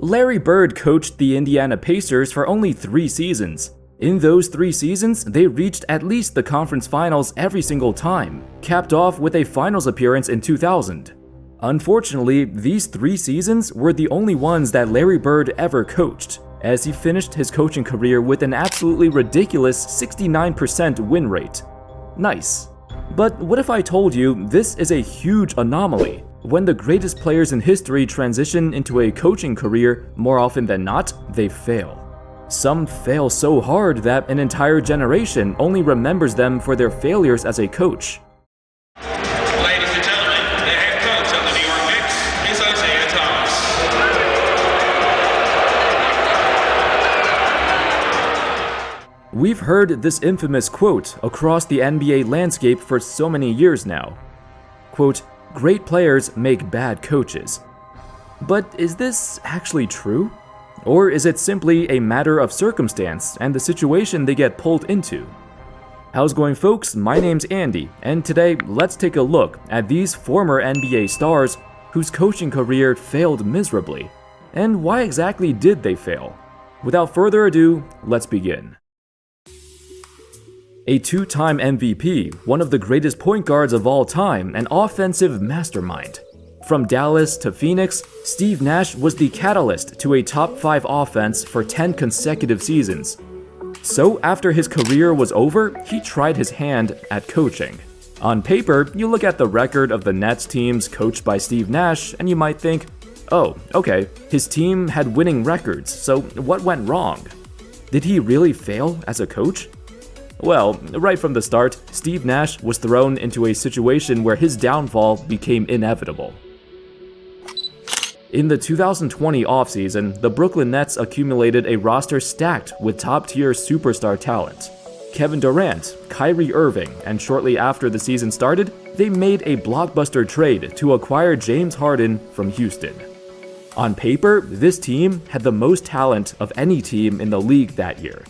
Larry Bird coached the Indiana Pacers for only 3 seasons. In those 3 seasons, they reached at least the conference finals every single time, capped off with a finals appearance in 2000. Unfortunately, these 3 seasons were the only ones that Larry Bird ever coached, as he finished his coaching career with an absolutely ridiculous 69% win rate. Nice. But what if I told you this is a huge anomaly? When the greatest players in history transition into a coaching career, more often than not, they fail. Some fail so hard that an entire generation only remembers them for their failures as a coach. Ladies and gentlemen, the head coach of the New York Knicks is Isaiah Thomas. We've heard this infamous quote across the NBA landscape for so many years now. Quote, "Great players make bad coaches." But is this actually true? Or is it simply a matter of circumstance and the situation they get pulled into? How's it going, folks? My name's Andy, and today let's take a look at these former NBA stars whose coaching career failed miserably. And why exactly did they fail? Without further ado, let's begin. A 2-time MVP, one of the greatest point guards of all time, an offensive mastermind. From Dallas to Phoenix, Steve Nash was the catalyst to a top 5 offense for 10 consecutive seasons. So after his career was over, he tried his hand at coaching. On paper, you look at the record of the Nets teams coached by Steve Nash and you might think, oh, okay, his team had winning records, so what went wrong? Did he really fail as a coach? Well, right from the start, Steve Nash was thrown into a situation where his downfall became inevitable. In the 2020 offseason, the Brooklyn Nets accumulated a roster stacked with top-tier superstar talent. Kevin Durant, Kyrie Irving, and shortly after the season started, they made a blockbuster trade to acquire James Harden from Houston. On paper, this team had the most talent of any team in the league that year.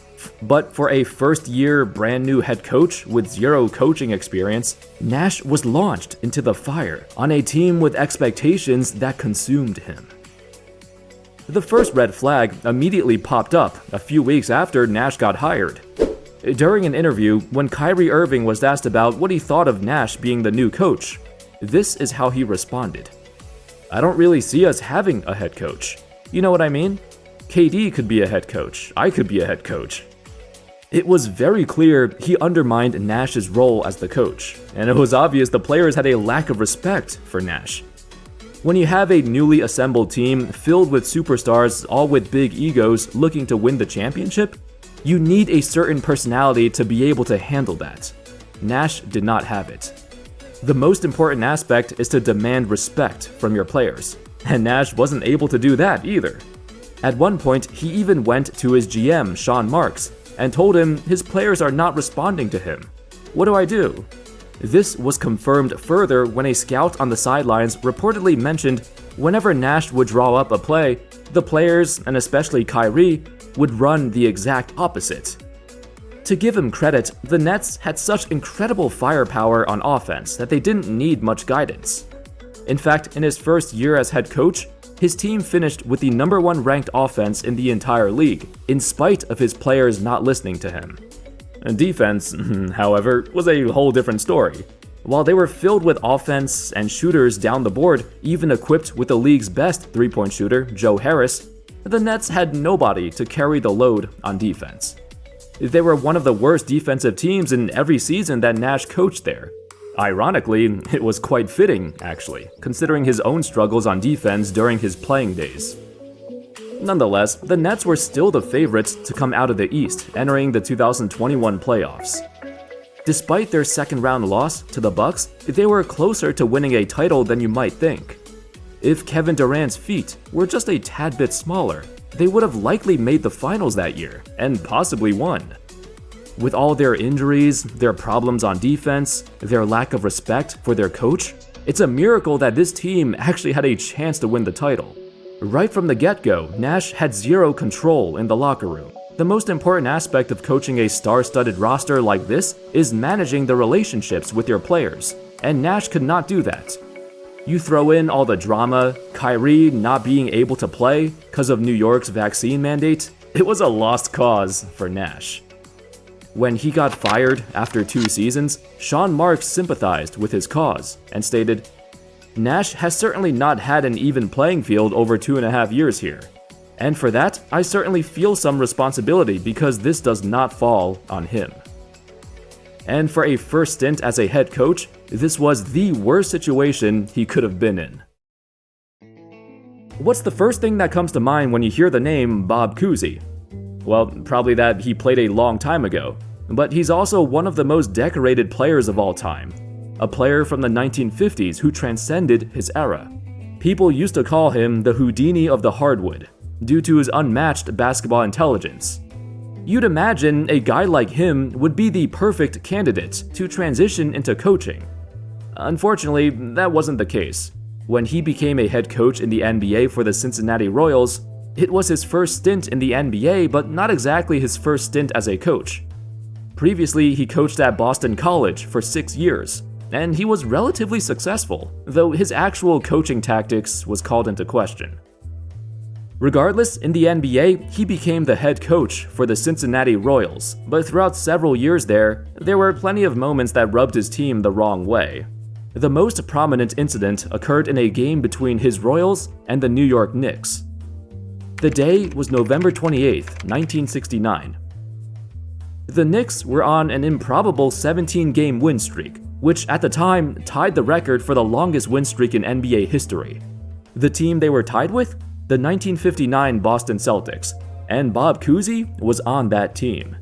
But for a first-year brand-new head coach with 0 coaching experience, Nash was launched into the fire on a team with expectations that consumed him. The first red flag immediately popped up a few weeks after Nash got hired. During an interview, when Kyrie Irving was asked about what he thought of Nash being the new coach, this is how he responded. "I don't really see us having a head coach. You know what I mean? KD could be a head coach. I could be a head coach." It was very clear he undermined Nash's role as the coach, and it was obvious the players had a lack of respect for Nash. When you have a newly assembled team filled with superstars, all with big egos looking to win the championship, you need a certain personality to be able to handle that. Nash did not have it. The most important aspect is to demand respect from your players, and Nash wasn't able to do that either. At one point, he even went to his GM, Sean Marks, and told him his players are not responding to him. What do I do? This was confirmed further when a scout on the sidelines reportedly mentioned whenever Nash would draw up a play, the players, and especially Kyrie, would run the exact opposite. To give him credit, the Nets had such incredible firepower on offense that they didn't need much guidance. In fact, in his first year as head coach, his team finished with the #1 ranked offense in the entire league, in spite of his players not listening to him. Defense, however, was a whole different story. While they were filled with offense and shooters down the board, even equipped with the league's best 3-point shooter, Joe Harris, the Nets had nobody to carry the load on defense. They were one of the worst defensive teams in every season that Nash coached there. Ironically, it was quite fitting, actually, considering his own struggles on defense during his playing days. Nonetheless, the Nets were still the favorites to come out of the East, entering the 2021 playoffs. Despite their second-round loss to the Bucks, they were closer to winning a title than you might think. If Kevin Durant's feet were just a tad bit smaller, they would have likely made the finals that year, and possibly won. With all their injuries, their problems on defense, their lack of respect for their coach, it's a miracle that this team actually had a chance to win the title. Right from the get-go, Nash had 0 control in the locker room. The most important aspect of coaching a star-studded roster like this is managing the relationships with your players, and Nash could not do that. You throw in all the drama, Kyrie not being able to play because of New York's vaccine mandate, it was a lost cause for Nash. When he got fired after 2 seasons, Sean Marks sympathized with his cause and stated, "Nash has certainly not had an even playing field over 2.5 years here. And for that, I certainly feel some responsibility because this does not fall on him." And for a first stint as a head coach, this was the worst situation he could have been in. What's the first thing that comes to mind when you hear the name Bob Koozie? Well, probably that he played a long time ago, but he's also one of the most decorated players of all time. A player from the 1950s who transcended his era. People used to call him the Houdini of the hardwood, due to his unmatched basketball intelligence. You'd imagine a guy like him would be the perfect candidate to transition into coaching. Unfortunately, that wasn't the case. When he became a head coach in the NBA for the Cincinnati Royals, it was his first stint in the NBA, but not exactly his first stint as a coach. Previously, he coached at Boston College for 6 years, and he was relatively successful, though his actual coaching tactics was called into question. Regardless, in the NBA, he became the head coach for the Cincinnati Royals, but throughout several years there were plenty of moments that rubbed his team the wrong way. The most prominent incident occurred in a game between his Royals and the New York Knicks. The day was November 28, 1969. The Knicks were on an improbable 17-game win streak, which at the time tied the record for the longest win streak in NBA history. The team they were tied with? The 1959 Boston Celtics, and Bob Koozie was on that team.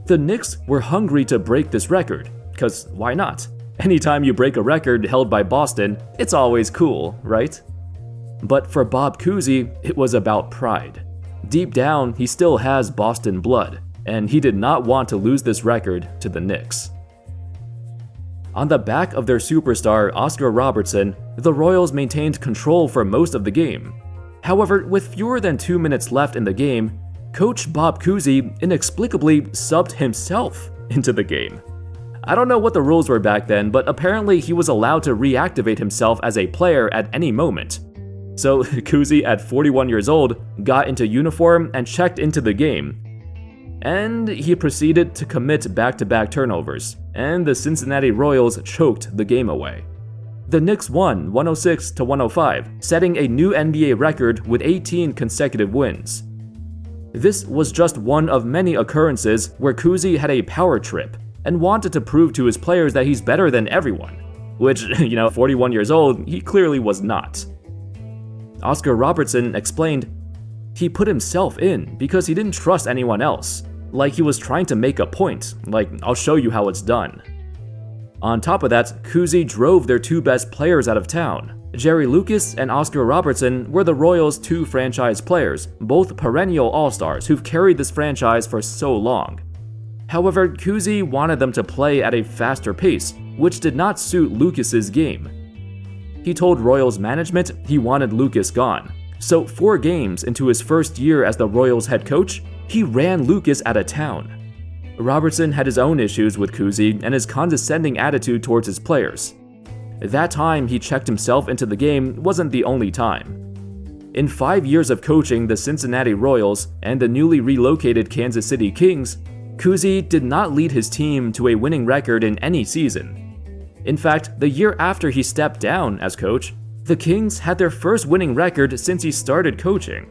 The Knicks were hungry to break this record, cause why not? Anytime you break a record held by Boston, it's always cool, right? But for Bob Koozie, it was about pride. Deep down, he still has Boston blood, and he did not want to lose this record to the Knicks. On the back of their superstar Oscar Robertson, the Royals maintained control for most of the game. However, with fewer than 2 minutes left in the game, Coach Bob Koozie inexplicably subbed himself into the game. I don't know what the rules were back then, but apparently he was allowed to reactivate himself as a player at any moment. So Koozie, at 41 years old, got into uniform and checked into the game. And he proceeded to commit back-to-back turnovers, and the Cincinnati Royals choked the game away. The Knicks won 106-105, setting a new NBA record with 18 consecutive wins. This was just one of many occurrences where Koozie had a power trip and wanted to prove to his players that he's better than everyone, which, 41 years old, he clearly was not. Oscar Robertson explained, "He put himself in because he didn't trust anyone else, like he was trying to make a point, like, I'll show you how it's done." On top of that, Koozie drove their 2 best players out of town. Jerry Lucas and Oscar Robertson were the Royals' 2 franchise players, both perennial all-stars who've carried this franchise for so long. However, Koozie wanted them to play at a faster pace, which did not suit Lucas's game. He told Royals management he wanted Lucas gone, so 4 games into his first year as the Royals head coach, he ran Lucas out of town. Robertson had his own issues with Koozie and his condescending attitude towards his players. That time he checked himself into the game wasn't the only time. In 5 years of coaching the Cincinnati Royals and the newly relocated Kansas City Kings, Koozie did not lead his team to a winning record in any season. In fact, the year after he stepped down as coach, the Kings had their first winning record since he started coaching.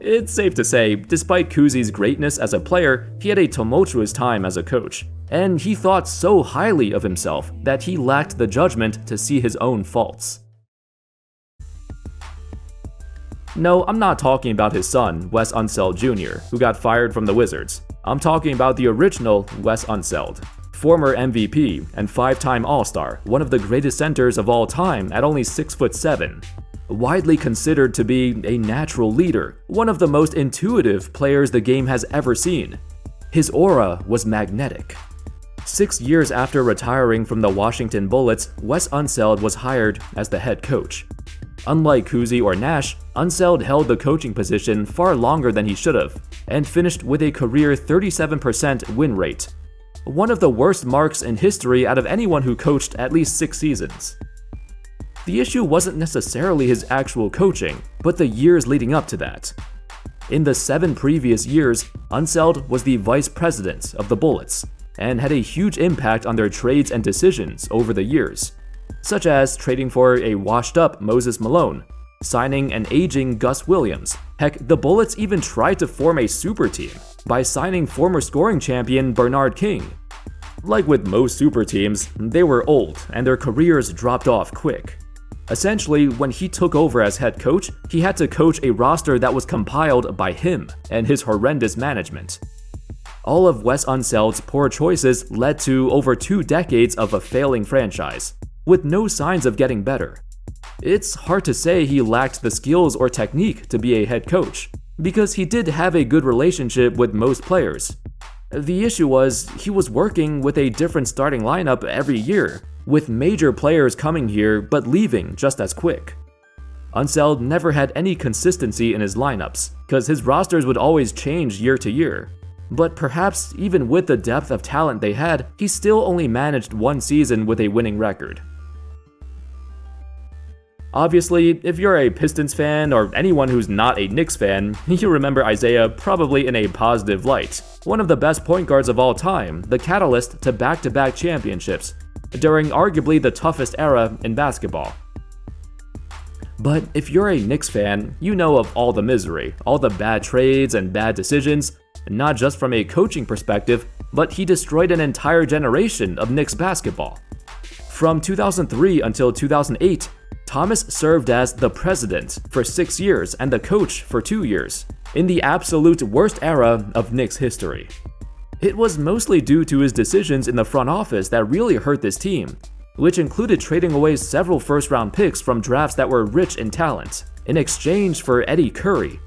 It's safe to say, despite Koozie's greatness as a player, he had a tumultuous time as a coach, and he thought so highly of himself that he lacked the judgment to see his own faults. No, I'm not talking about his son, Wes Unsel Jr., who got fired from the Wizards. I'm talking about the original Wes Unsel, former MVP and 5-time All-Star, one of the greatest centers of all time at only 6'7". Widely considered to be a natural leader, one of the most intuitive players the game has ever seen. His aura was magnetic. 6 years after retiring from the Washington Bullets, Wes Unseld was hired as the head coach. Unlike Koozie or Nash, Unseld held the coaching position far longer than he should have, and finished with a career 37% win rate, one of the worst marks in history out of anyone who coached at least 6 seasons. The issue wasn't necessarily his actual coaching, but the years leading up to that. In the 7 previous years, Unsel was the vice president of the Bullets and had a huge impact on their trades and decisions over the years, such as trading for a washed-up Moses Malone, signing an aging Gus Williams. Heck, the Bullets even tried to form a super team by signing former scoring champion Bernard King. Like with most super teams, they were old and their careers dropped off quick. Essentially, when he took over as head coach, he had to coach a roster that was compiled by him and his horrendous management. All of Wes Unsel's poor choices led to over 2 decades of a failing franchise, with no signs of getting better. It's hard to say he lacked the skills or technique to be a head coach, because he did have a good relationship with most players. The issue was, he was working with a different starting lineup every year, with major players coming here but leaving just as quick. Unsel never had any consistency in his lineups, because his rosters would always change year to year. But perhaps even with the depth of talent they had, he still only managed 1 season with a winning record. Obviously, if you're a Pistons fan or anyone who's not a Knicks fan, you remember Isaiah probably in a positive light. One of the best point guards of all time, the catalyst to back-to-back championships, during arguably the toughest era in basketball. But if you're a Knicks fan, you know of all the misery, all the bad trades and bad decisions, not just from a coaching perspective, but he destroyed an entire generation of Knicks basketball. From 2003 until 2008, Thomas served as the president for 6 years and the coach for 2 years, in the absolute worst era of Knicks history. It was mostly due to his decisions in the front office that really hurt this team, which included trading away several first-round picks from drafts that were rich in talent, in exchange for Eddie Curry.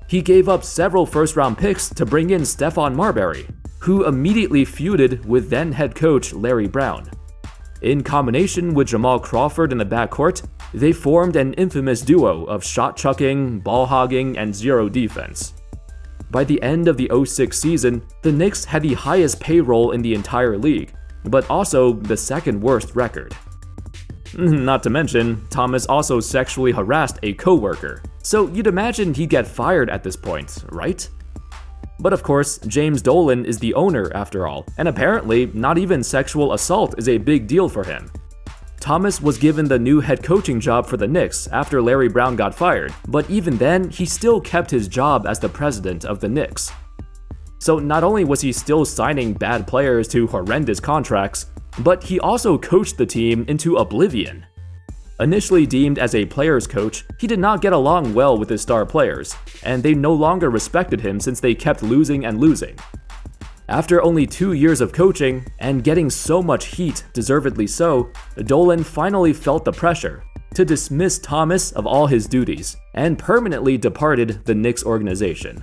He gave up several first-round picks to bring in Stephon Marbury, who immediately feuded with then-head coach Larry Brown. In combination with Jamal Crawford in the backcourt, they formed an infamous duo of shot-chucking, ball-hogging, and zero defense. By the end of the 06 season, the Knicks had the highest payroll in the entire league, but also the second worst record. Not to mention, Thomas also sexually harassed a co-worker, so you'd imagine he'd get fired at this point, right? But of course, James Dolan is the owner after all, and apparently not even sexual assault is a big deal for him. Thomas was given the new head coaching job for the Knicks after Larry Brown got fired, but even then, he still kept his job as the president of the Knicks. So not only was he still signing bad players to horrendous contracts, but he also coached the team into oblivion. Initially deemed as a player's coach, he did not get along well with his star players, and they no longer respected him since they kept losing and losing. After only 2 years of coaching, and getting so much heat, deservedly so, Dolan finally felt the pressure to dismiss Thomas of all his duties, and permanently departed the Knicks organization.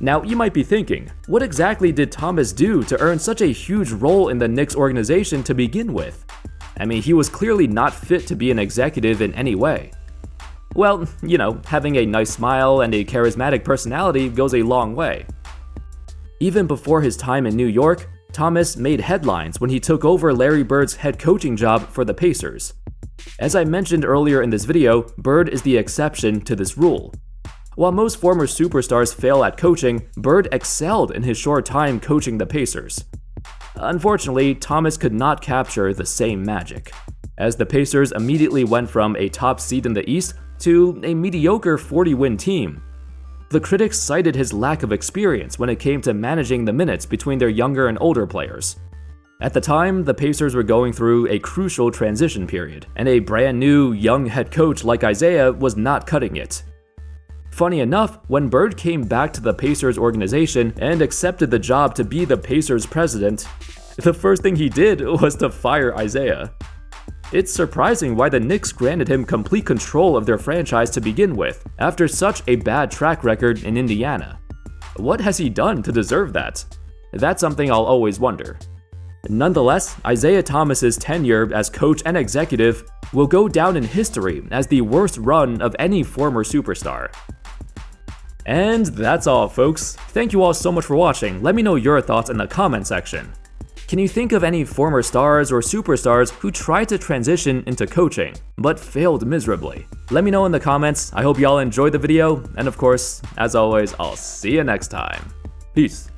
Now, you might be thinking, what exactly did Thomas do to earn such a huge role in the Knicks organization to begin with? I mean, he was clearly not fit to be an executive in any way. Well, you know, having a nice smile and a charismatic personality goes a long way. Even before his time in New York, Thomas made headlines when he took over Larry Bird's head coaching job for the Pacers. As I mentioned earlier in this video, Bird is the exception to this rule. While most former superstars fail at coaching, Bird excelled in his short time coaching the Pacers. Unfortunately, Thomas could not capture the same magic, as the Pacers immediately went from a top seed in the East to a mediocre 40-win team. The critics cited his lack of experience when it came to managing the minutes between their younger and older players. At the time, the Pacers were going through a crucial transition period, and a brand new, young head coach like Isaiah was not cutting it. Funny enough, when Bird came back to the Pacers organization and accepted the job to be the Pacers president, the first thing he did was to fire Isaiah. It's surprising why the Knicks granted him complete control of their franchise to begin with, after such a bad track record in Indiana. What has he done to deserve that? That's something I'll always wonder. Nonetheless, Isaiah Thomas's tenure as coach and executive will go down in history as the worst run of any former superstar. And that's all, folks. Thank you all so much for watching. Let me know your thoughts in the comment section. Can you think of any former stars or superstars who tried to transition into coaching, but failed miserably? Let me know in the comments. I hope y'all enjoyed the video, and of course, as always, I'll see you next time. Peace.